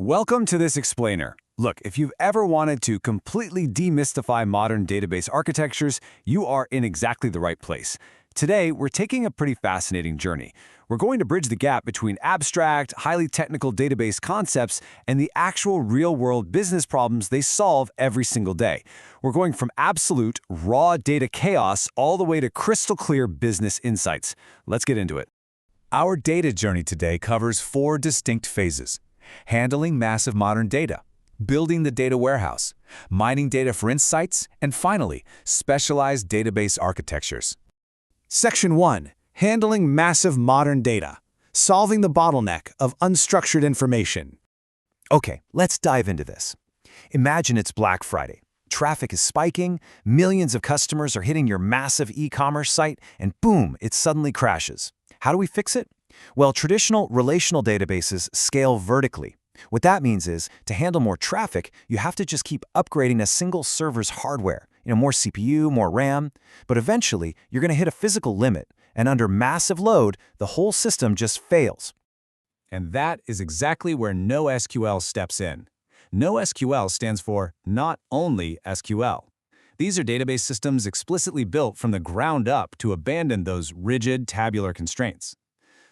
Welcome to this explainer. Look, if you've ever wanted to completely demystify modern database architectures, you are in exactly the right place. Today, we're taking a pretty fascinating journey. We're going to bridge the gap between abstract, highly technical database concepts and the actual real-world business problems they solve every single day. We're going from absolute, raw data chaos all the way to crystal-clear business insights. Let's get into it. Our data journey today covers 4 distinct phases: handling massive modern data, building the data warehouse, mining data for insights, and finally, specialized database architectures. Section 1. Handling massive modern data. Solving the bottleneck of unstructured information. Okay, let's dive into this. Imagine it's Black Friday. Traffic is spiking, millions of customers are hitting your massive e-commerce site, and boom, it suddenly crashes. How do we fix it? Well, traditional relational databases scale vertically. What that means is, to handle more traffic, you have to just keep upgrading a single server's hardware. More CPU, more RAM. But eventually, you're going to hit a physical limit, and under massive load, the whole system just fails. And that is exactly where NoSQL steps in. NoSQL stands for Not Only SQL. These are database systems explicitly built from the ground up to abandon those rigid tabular constraints.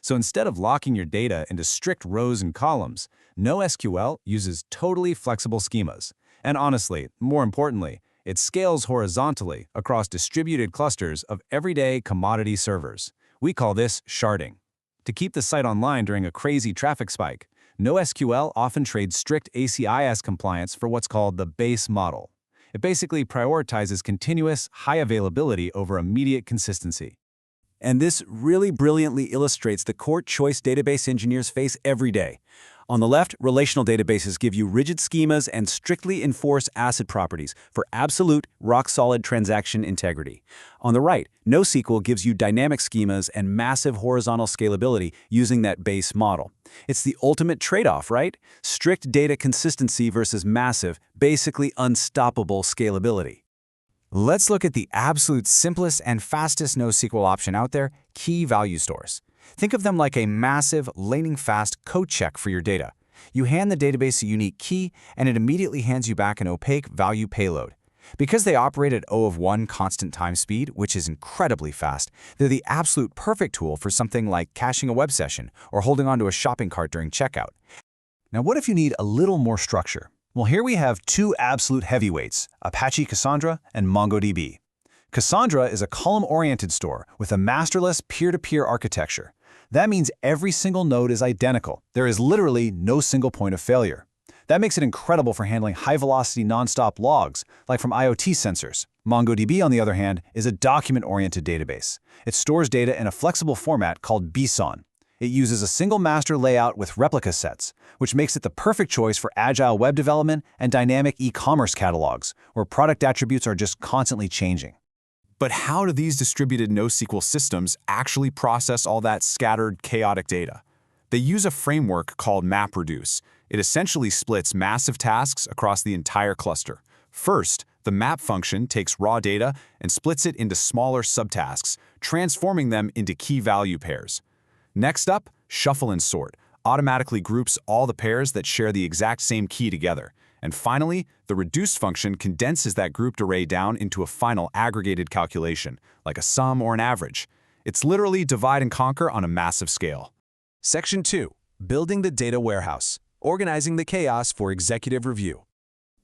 So instead of locking your data into strict rows and columns, NoSQL uses totally flexible schemas. And honestly, more importantly, it scales horizontally across distributed clusters of everyday commodity servers. We call this sharding. To keep the site online during a crazy traffic spike, NoSQL often trades strict ACIS compliance for what's called the base model. It basically prioritizes continuous, high availability over immediate consistency. And this really brilliantly illustrates the core choice database engineers face every day. On the left, relational databases give you rigid schemas and strictly enforce ACID properties for absolute, rock-solid transaction integrity. On the right, NoSQL gives you dynamic schemas and massive horizontal scalability using that base model. It's the ultimate trade-off, right? Strict data consistency versus massive, basically unstoppable scalability. Let's look at the absolute simplest and fastest NoSQL option out there, key value stores. Think of them like a massive, lightning-fast CodeChef for your data. You hand the database a unique key, and it immediately hands you back an opaque value payload. Because they operate at O of 1 constant time speed, which is incredibly fast, they're the absolute perfect tool for something like caching a web session or holding onto a shopping cart during checkout. Now, what if you need a little more structure? Well, here we have 2 absolute heavyweights, Apache Cassandra and MongoDB. Cassandra is a column-oriented store with a masterless peer-to-peer architecture. That means every single node is identical. There is literally no single point of failure. That makes it incredible for handling high-velocity non-stop logs, like from IoT sensors. MongoDB, on the other hand, is a document-oriented database. It stores data in a flexible format called BSON. It uses a single master layout with replica sets, which makes it the perfect choice for agile web development and dynamic e-commerce catalogs, where product attributes are just constantly changing. But how do these distributed NoSQL systems actually process all that scattered, chaotic data? They use a framework called MapReduce. It essentially splits massive tasks across the entire cluster. First, the map function takes raw data and splits it into smaller subtasks, transforming them into key value pairs. Next up, shuffle and sort automatically groups all the pairs that share the exact same key together. And finally, the reduce function condenses that grouped array down into a final aggregated calculation, like a sum or an average. It's literally divide and conquer on a massive scale. Section 2. Building the data warehouse. Organizing the chaos for executive review.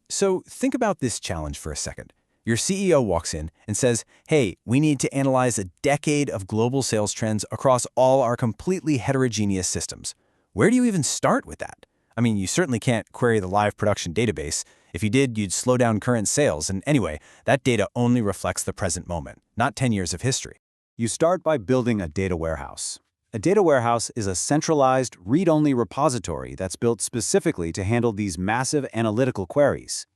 So think about this challenge for a second. Your CEO walks in and says, hey, we need to analyze a decade of global sales trends across all our completely heterogeneous systems. Where do you even start with that? I mean, you certainly can't query the live production database. If you did, you'd slow down current sales. And anyway, that data only reflects the present moment, not 10 years of history. You start by building a data warehouse. A data warehouse is a centralized, read-only repository that's built specifically to handle these massive analytical queries.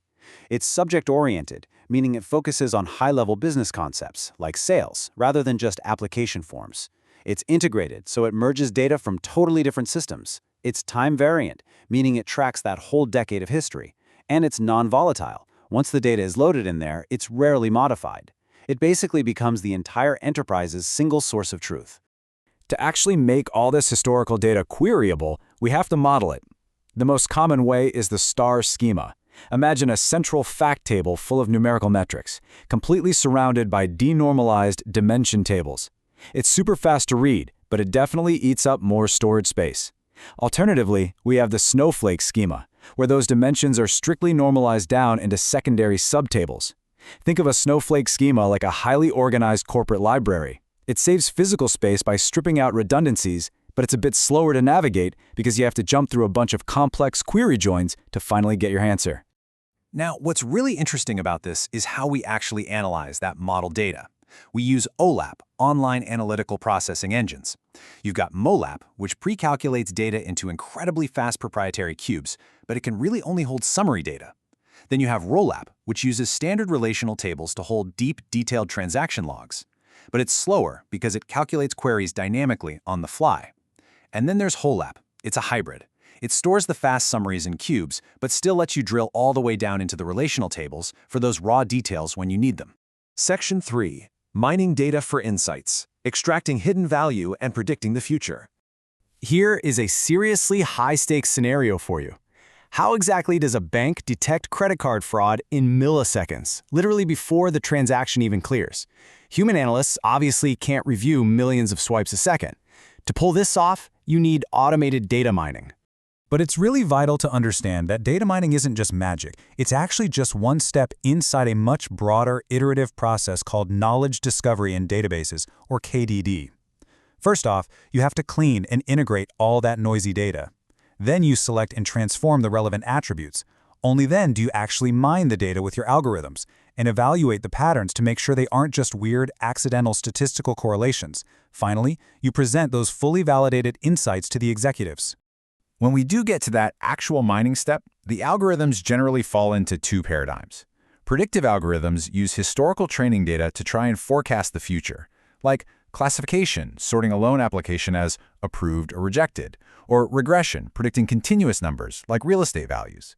It's subject-oriented, meaning it focuses on high-level business concepts, like sales, rather than just application forms. It's integrated, so it merges data from totally different systems. It's time-variant, meaning it tracks that whole decade of history. And it's non-volatile. Once the data is loaded in there, it's rarely modified. It basically becomes the entire enterprise's single source of truth. To actually make all this historical data queryable, we have to model it. The most common way is the star schema. Imagine a central fact table full of numerical metrics, completely surrounded by denormalized dimension tables. It's super fast to read, but it definitely eats up more storage space. Alternatively, we have the snowflake schema, where those dimensions are strictly normalized down into secondary subtables. Think of a snowflake schema like a highly organized corporate library. It saves physical space by stripping out redundancies, but it's a bit slower to navigate because you have to jump through a bunch of complex query joins to finally get your answer. Now, what's really interesting about this is how we actually analyze that model data. We use OLAP, Online Analytical Processing Engines. You've got MOLAP, which pre-calculates data into incredibly fast proprietary cubes, but it can really only hold summary data. Then you have ROLAP, which uses standard relational tables to hold deep, detailed transaction logs. But it's slower because it calculates queries dynamically on the fly. And then there's HOLAP. It's a hybrid. It stores the fast summaries in cubes, but still lets you drill all the way down into the relational tables for those raw details when you need them. Section 3. Mining data for insights, extracting hidden value and predicting the future. Here is a seriously high-stakes scenario for you. How exactly does a bank detect credit card fraud in milliseconds, literally before the transaction even clears? Human analysts obviously can't review millions of swipes a second. To pull this off, you need automated data mining. But it's really vital to understand that data mining isn't just magic. It's actually just one step inside a much broader iterative process called knowledge discovery in databases, or KDD. First off, you have to clean and integrate all that noisy data. Then you select and transform the relevant attributes. Only then do you actually mine the data with your algorithms and evaluate the patterns to make sure they aren't just weird, accidental statistical correlations. Finally, you present those fully validated insights to the executives. When we do get to that actual mining step, the algorithms generally fall into two paradigms. Predictive algorithms use historical training data to try and forecast the future, like classification, sorting a loan application as approved or rejected, or regression, predicting continuous numbers like real estate values.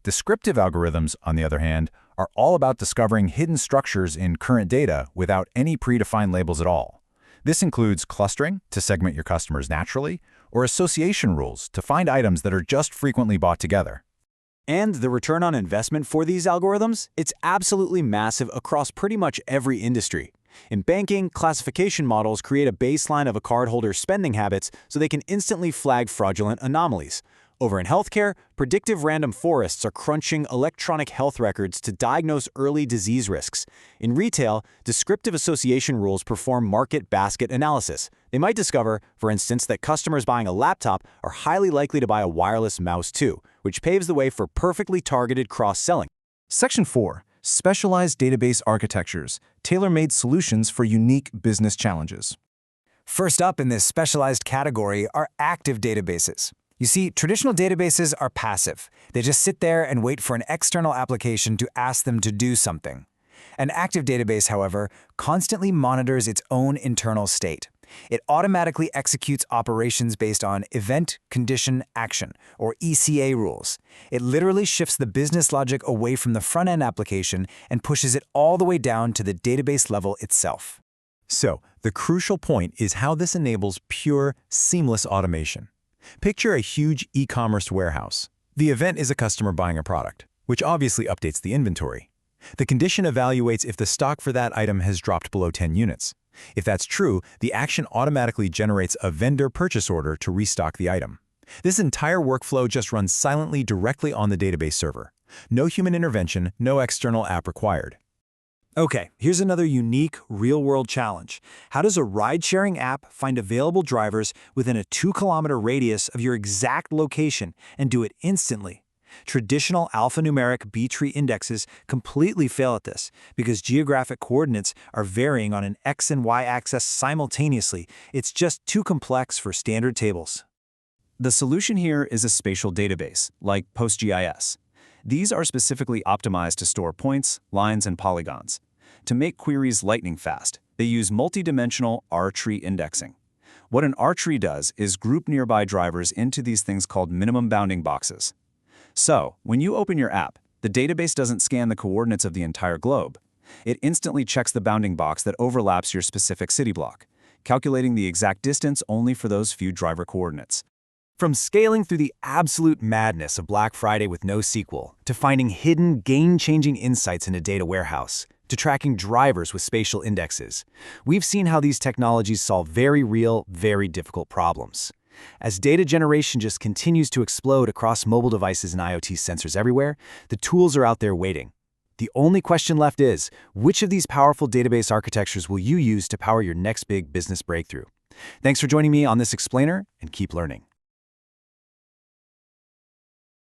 Descriptive algorithms, on the other hand, are all about discovering hidden structures in current data without any predefined labels at all. This includes clustering to segment your customers naturally, or association rules to find items that are just frequently bought together. And the return on investment for these algorithms? It's absolutely massive across pretty much every industry. In banking, classification models create a baseline of a cardholder's spending habits so they can instantly flag fraudulent anomalies. Over in healthcare, predictive random forests are crunching electronic health records to diagnose early disease risks. In retail, descriptive association rules perform market basket analysis. They might discover, for instance, that customers buying a laptop are highly likely to buy a wireless mouse too, which paves the way for perfectly targeted cross-selling. Section 4. Specialized database architectures, tailor-made solutions for unique business challenges. First up in this specialized category are active databases. You see, traditional databases are passive. They just sit there and wait for an external application to ask them to do something. An active database, however, constantly monitors its own internal state. It automatically executes operations based on event, condition, action, or ECA rules. It literally shifts the business logic away from the front-end application and pushes it all the way down to the database level itself. So, the crucial point is how this enables pure, seamless automation. Picture a huge e-commerce warehouse. The event is a customer buying a product, which obviously updates the inventory. The condition evaluates if the stock for that item has dropped below 10 units. If that's true, the action automatically generates a vendor purchase order to restock the item. This entire workflow just runs silently directly on the database server. No human intervention, no external app required. Okay, here's another unique, real-world challenge. How does a ride-sharing app find available drivers within a 2-kilometer radius of your exact location and do it instantly? Traditional alphanumeric B-tree indexes completely fail at this because geographic coordinates are varying on an X and Y axis simultaneously. It's just too complex for standard tables. The solution here is a spatial database, like PostGIS. These are specifically optimized to store points, lines, and polygons. To make queries lightning fast, they use multidimensional R-tree indexing. What an R-tree does is group nearby drivers into these things called minimum bounding boxes. So, when you open your app, the database doesn't scan the coordinates of the entire globe. It instantly checks the bounding box that overlaps your specific city block, calculating the exact distance only for those few driver coordinates. From scaling through the absolute madness of Black Friday with NoSQL, to finding hidden, game-changing insights in a data warehouse, to tracking drivers with spatial indexes, we've seen how these technologies solve very real, very difficult problems. As data generation just continues to explode across mobile devices and IoT sensors everywhere, the tools are out there waiting. The only question left is, which of these powerful database architectures will you use to power your next big business breakthrough? Thanks for joining me on this explainer, and keep learning.